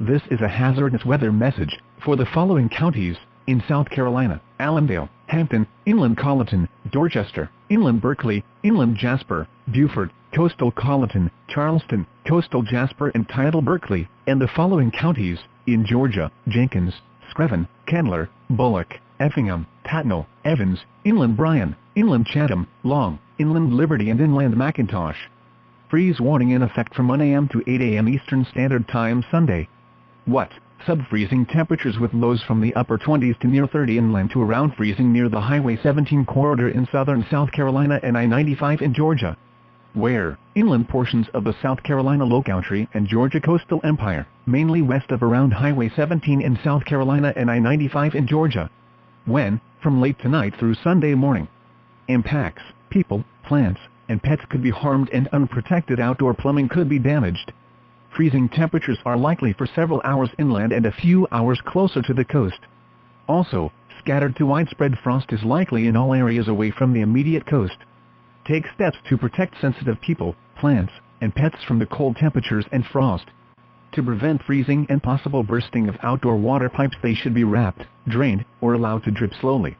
This is a hazardous weather message for the following counties in South Carolina: Allendale, Hampton, Inland Colleton, Dorchester, Inland Berkeley, Inland Jasper, Beaufort, Coastal Colleton, Charleston, Coastal Jasper and Tidal Berkeley, and the following counties in Georgia: Jenkins, Screven, Candler, Bullock, Effingham, Tatnall, Evans, Inland Bryan, Inland Chatham, Long, Inland Liberty and Inland McIntosh. Freeze warning in effect from 1 a.m. to 8 a.m. Eastern Standard Time Sunday. What? Sub-freezing temperatures with lows from the upper 20s to near 30 inland to around freezing near the Highway 17 corridor in southern South Carolina and I-95 in Georgia. Where? Inland portions of the South Carolina Lowcountry and Georgia Coastal Empire, mainly west of around Highway 17 in South Carolina and I-95 in Georgia. When? From late tonight through Sunday morning. Impacts: people, plants, and pets could be harmed and unprotected outdoor plumbing could be damaged. Freezing temperatures are likely for several hours inland and a few hours closer to the coast. Also, scattered to widespread frost is likely in all areas away from the immediate coast. Take steps to protect sensitive people, plants, and pets from the cold temperatures and frost. To prevent freezing and possible bursting of outdoor water pipes, they should be wrapped, drained, or allowed to drip slowly.